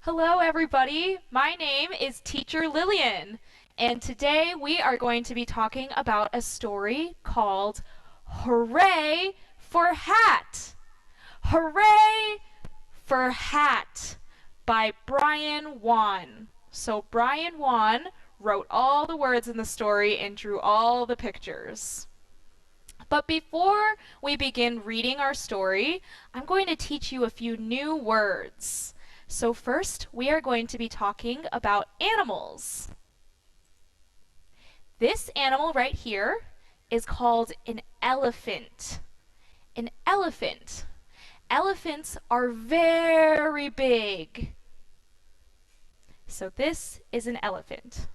Hello everybody, my name is Teacher Lillian, and today we are going to be talking about a story called Hooray for Hat! Hooray for Hat by Brian Wan. So Brian Wan wrote all the words in the story and drew all the pictures. But before we begin reading our story, I'm going to teach you a few new words. So first, we are going to be talking about animals. This animal right here is called an elephant. An elephant. Elephants are very big. So this is an elephant.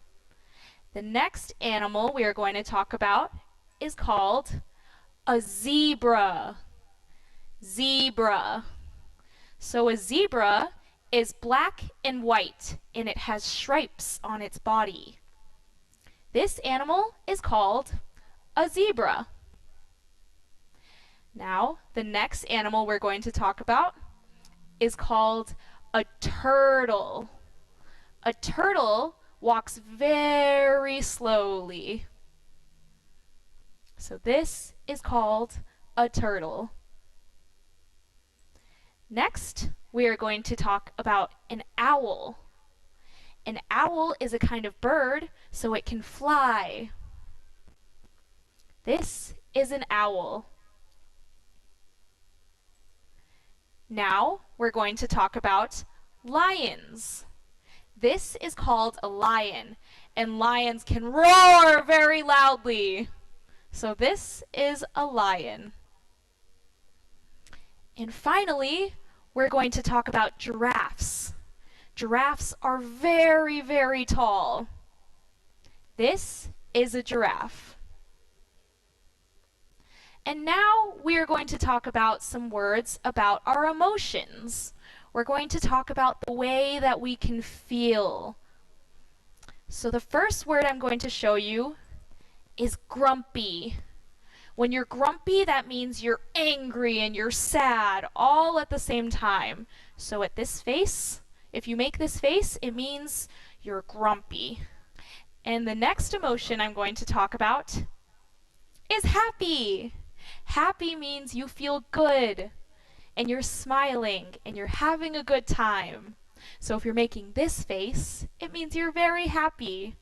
The next animal we are going to talk about is called a zebra. Zebra. So a zebra is black and white, and it has stripes on its body. This animal is called a zebra. Now, the next animal we're going to talk about is called a turtle. A turtle walks very slowly. So this is called a turtle. Next, we are going to talk about an owl. An owl is a kind of bird, so it can fly. This is an owl. Now, we're going to talk about lions. This is called a lion, and lions can roar very loudly. So this is a lion. And finally, we're going to talk about giraffes. Giraffes are very, very tall. This is a giraffe. And now we are going to talk about some words about our emotions. We're going to talk about the way that we can feel. So the first word I'm going to show you is grumpy. When you're grumpy, that means you're angry and you're sad all at the same time. So at this face, if you make this face, it means you're grumpy. And the next emotion I'm going to talk about is happy. Happy means you feel good and you're smiling and you're having a good time. So if you're making this face, it means you're very happy.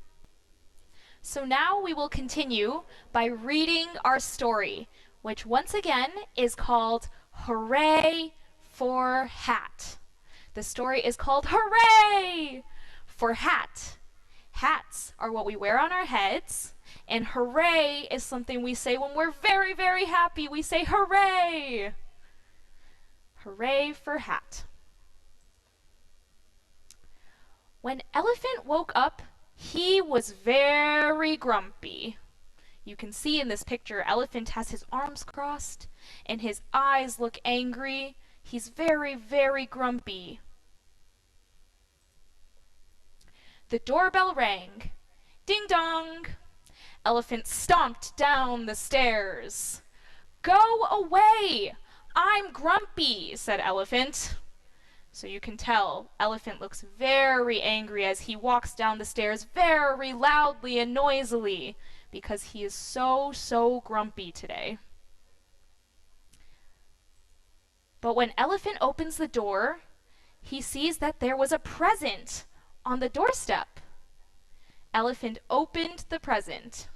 So now we will continue by reading our story, which once again is called Hooray for Hat. The story is called Hooray for Hat. Hats are what we wear on our heads, and hooray is something we say when we're very, very happy. We say hooray. Hooray for Hat. When Elephant woke up, he was very grumpy. You can see in this picture, Elephant has his arms crossed and his eyes look angry. He's very, very grumpy. The doorbell rang. Ding dong! Elephant stomped down the stairs. Go away! I'm grumpy, said Elephant. So you can tell Elephant looks very angry as he walks down the stairs very loudly and noisily because he is so grumpy today. But when Elephant opens the door, he sees that there was a present on the doorstep. Elephant opened the present.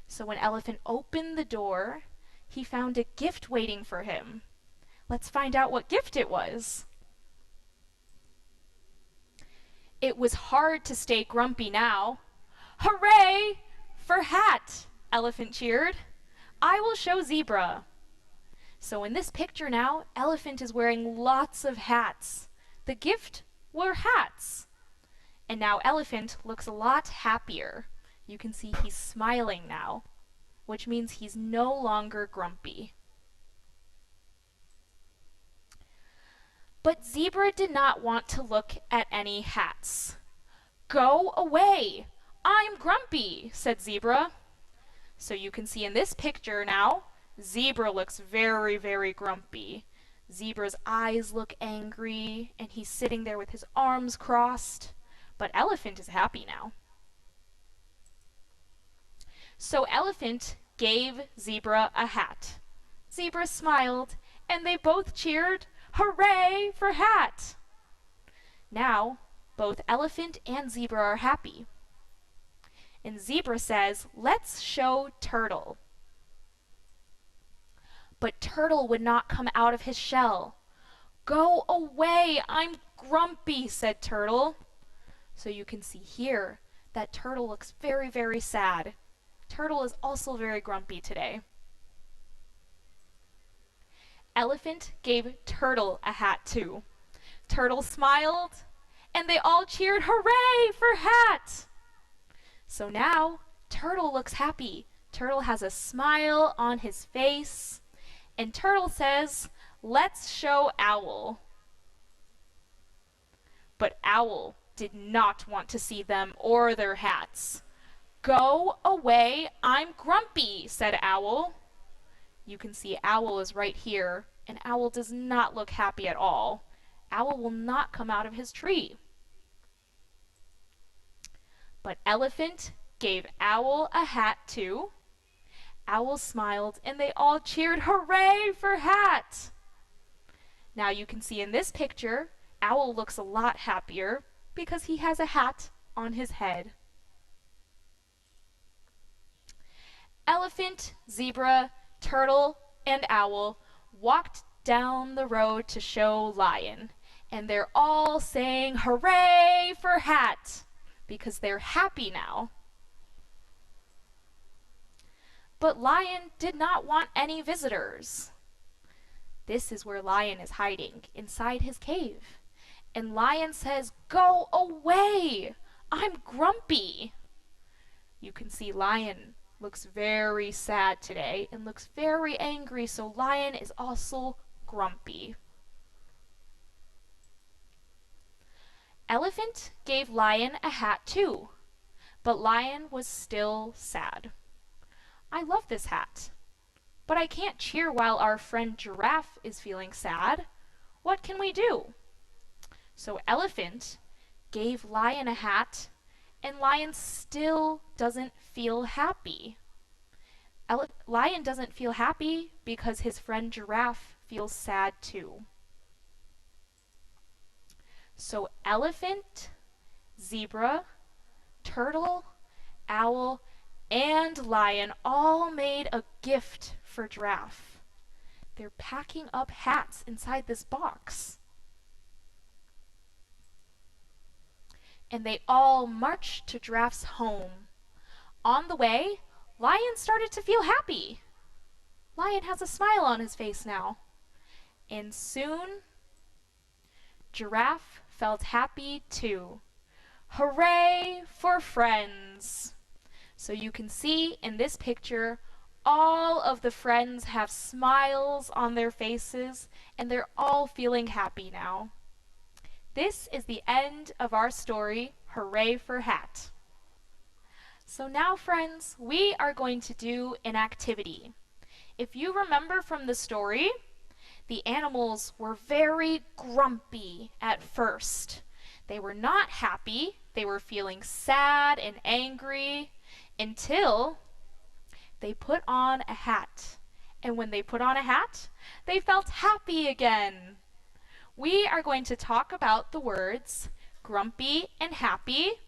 So when Elephant opened the door, he found a gift waiting for him. Let's find out what gift it was. It was hard to stay grumpy now. Hooray for Hat, Elephant cheered. I will show Zebra. So in this picture now, Elephant is wearing lots of hats. The gift were hats. And now Elephant looks a lot happier. You can see he's smiling now, which means he's no longer grumpy. But Zebra did not want to look at any hats. Go away! I'm grumpy, said Zebra. So you can see in this picture now, Zebra looks very, very grumpy. Zebra's eyes look angry, and he's sitting there with his arms crossed. But Elephant is happy now. So Elephant gave Zebra a hat. Zebra smiled, and they both cheered, "Hooray for hat!" Now, both Elephant and Zebra are happy. And Zebra says, "Let's show Turtle." But Turtle would not come out of his shell. "Go away, I'm grumpy," said Turtle. So you can see here that Turtle looks very, very sad. Turtle is also very grumpy today. Elephant gave Turtle a hat too. Turtle smiled, and they all cheered, "Hooray for hat!" So now Turtle looks happy. Turtle has a smile on his face, and Turtle says, "Let's show Owl." But Owl did not want to see them or their hats. "Go away, I'm grumpy," said Owl. You can see Owl is right here, and Owl does not look happy at all. Owl will not come out of his tree. But Elephant gave Owl a hat too. Owl smiled, and they all cheered, "Hooray for hat!" Now you can see in this picture, Owl looks a lot happier because he has a hat on his head. Elephant, Zebra, Turtle, and Owl walked down the road to show Lion, and they're all saying, "Hooray for hat!" because they're happy now. But Lion did not want any visitors. This is where Lion is hiding, inside his cave. And Lion says, "Go away! I'm grumpy." You can see Lion looks very sad today and looks very angry, so Lion is also grumpy. Elephant gave Lion a hat too, but Lion was still sad. "I love this hat, but I can't cheer while our friend Giraffe is feeling sad. What can we do?" So Elephant gave Lion a hat, and Lion still doesn't feel happy. Lion doesn't feel happy because his friend Giraffe feels sad too. So Elephant, Zebra, Turtle, Owl, and Lion all made a gift for Giraffe. They're packing up hats inside this box. And they all marched to Giraffe's home. On the way, Lion started to feel happy. Lion has a smile on his face now. And soon, Giraffe felt happy too. Hooray for friends! So you can see in this picture, all of the friends have smiles on their faces, and they're all feeling happy now. This is the end of our story, Hooray for Hat. So now, friends, we are going to do an activity. If you remember from the story, the animals were very grumpy at first. They were not happy. They were feeling sad and angry until they put on a hat. And when they put on a hat, they felt happy again. We are going to talk about the words grumpy and happy,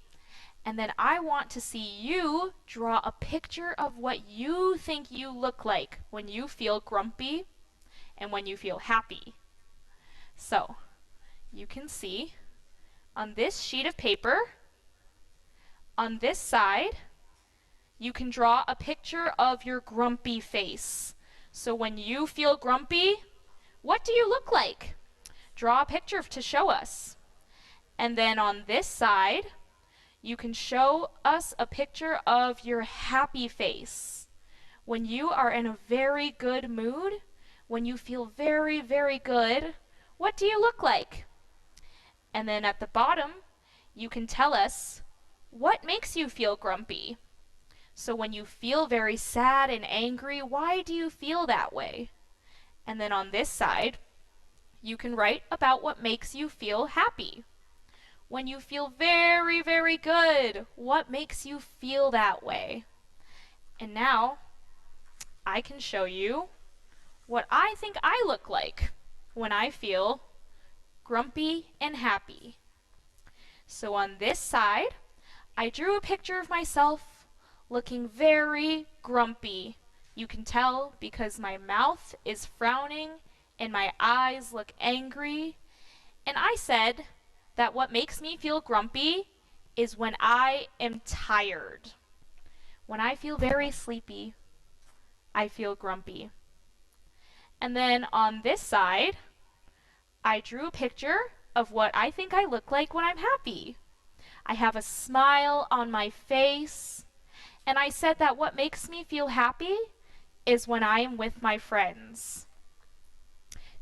and then I want to see you draw a picture of what you think you look like when you feel grumpy and when you feel happy. So, you can see on this sheet of paper, on this side, you can draw a picture of your grumpy face. So when you feel grumpy, what do you look like? Draw a picture to show us. And then on this side, you can show us a picture of your happy face. When you are in a very good mood, when you feel very, very good, what do you look like? And then at the bottom, you can tell us what makes you feel grumpy. So when you feel very sad and angry, why do you feel that way? And then on this side, you can write about what makes you feel happy. When you feel very, very good, what makes you feel that way? And now I can show you what I think I look like when I feel grumpy and happy. So on this side, I drew a picture of myself looking very grumpy. You can tell because my mouth is frowning and my eyes look angry. And I said that what makes me feel grumpy is when I am tired. When I feel very sleepy, I feel grumpy. And then on this side, I drew a picture of what I think I look like when I'm happy. I have a smile on my face, and I said that what makes me feel happy is when I am with my friends.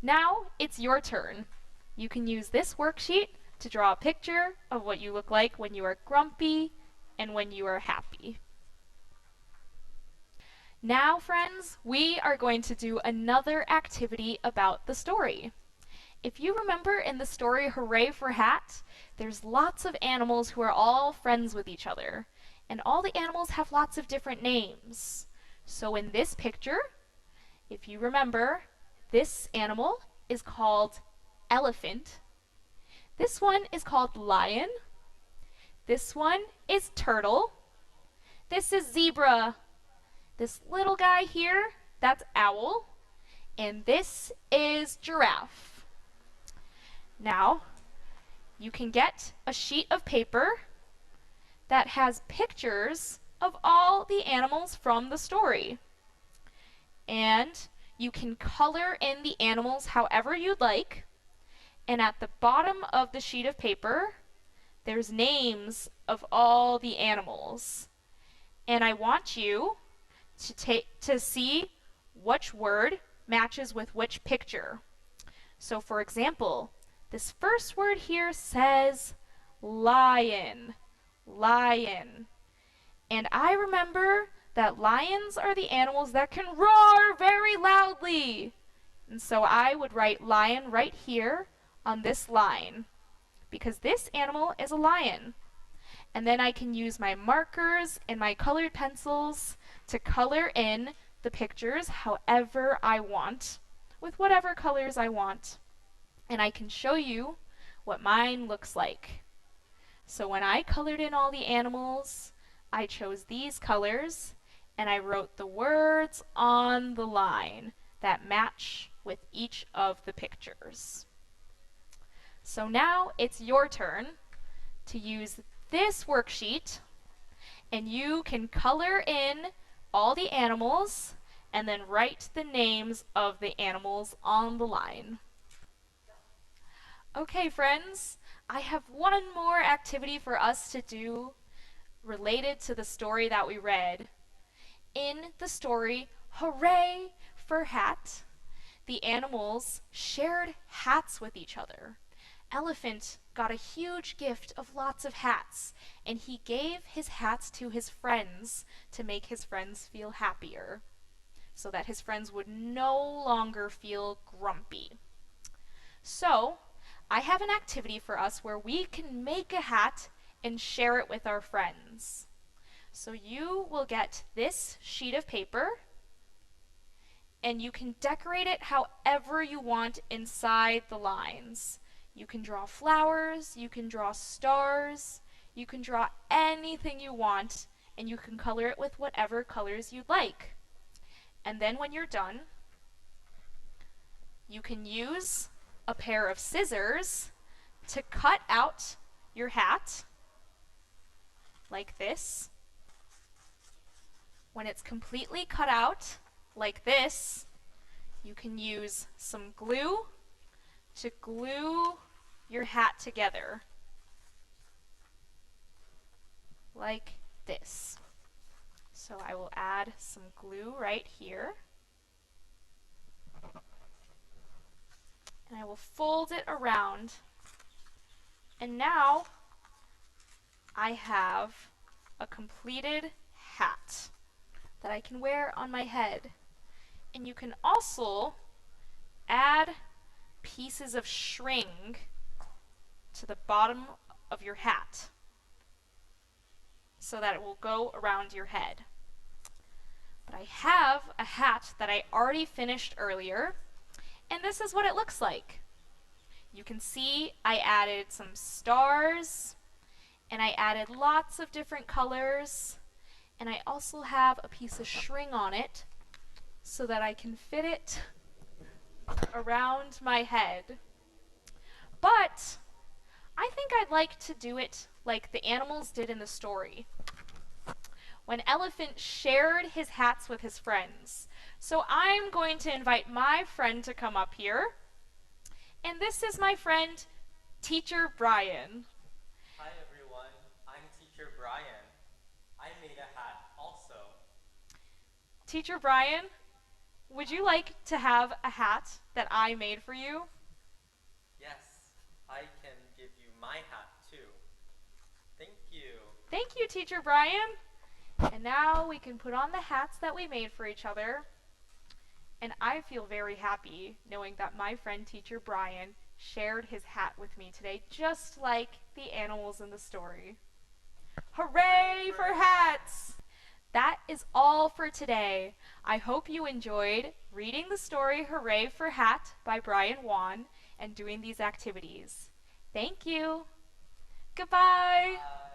Now it's your turn. You can use this worksheet to draw a picture of what you look like when you are grumpy and when you are happy. Now, friends, we are going to do another activity about the story. If you remember in the story Hooray for Hat, there's lots of animals who are all friends with each other, and all the animals have lots of different names. So in this picture, if you remember, this animal is called elephant. This one is called lion. This one is turtle. This is zebra. This little guy here, that's owl. And this is giraffe. Now, you can get a sheet of paper that has pictures of all the animals from the story. And you can color in the animals however you'd like. And at the bottom of the sheet of paper, there's names of all the animals. And I want you to see which word matches with which picture. So for example, this first word here says lion, lion. And I remember that lions are the animals that can roar very loudly. And so I would write lion right here on this line, because this animal is a lion. And then I can use my markers and my colored pencils to color in the pictures however I want, with whatever colors I want. And I can show you what mine looks like. So when I colored in all the animals, I chose these colors and I wrote the words on the line that match with each of the pictures. So now it's your turn to use this worksheet, and you can color in all the animals and then write the names of the animals on the line. Okay, friends, I have one more activity for us to do related to the story that we read. In the story, Hooray for Hat, the animals shared hats with each other. Elephant got a huge gift of lots of hats, and he gave his hats to his friends to make his friends feel happier, so that his friends would no longer feel grumpy. So, I have an activity for us where we can make a hat and share it with our friends. So you will get this sheet of paper, and you can decorate it however you want inside the lines. You can draw flowers, you can draw stars, you can draw anything you want, and you can color it with whatever colors you'd like. And then when you're done, you can use a pair of scissors to cut out your hat, like this. When it's completely cut out, like this, you can use some glue to glue your hat together, like this. So I will add some glue right here, and I will fold it around, and now I have a completed hat that I can wear on my head. And you can also add pieces of string to the bottom of your hat so that it will go around your head. But I have a hat that I already finished earlier, and this is what it looks like. You can see I added some stars, and I added lots of different colors, and I also have a piece of string on it so that I can fit it around my head. But I think I'd like to do it like the animals did in the story, when Elephant shared his hats with his friends. So I'm going to invite my friend to come up here. And this is my friend, Teacher Brian. Hi everyone, I'm Teacher Brian. I made a hat also. Teacher Brian, would you like to have a hat that I made for you? Yes, I can give you my hat too. Thank you. Thank you, Teacher Brian. And now we can put on the hats that we made for each other. And I feel very happy knowing that my friend Teacher Brian shared his hat with me today, just like the animals in the story. Hooray for hats! That is all for today. I hope you enjoyed reading the story Hooray for Hat by Brian Wan and doing these activities. Thank you. Goodbye. Bye.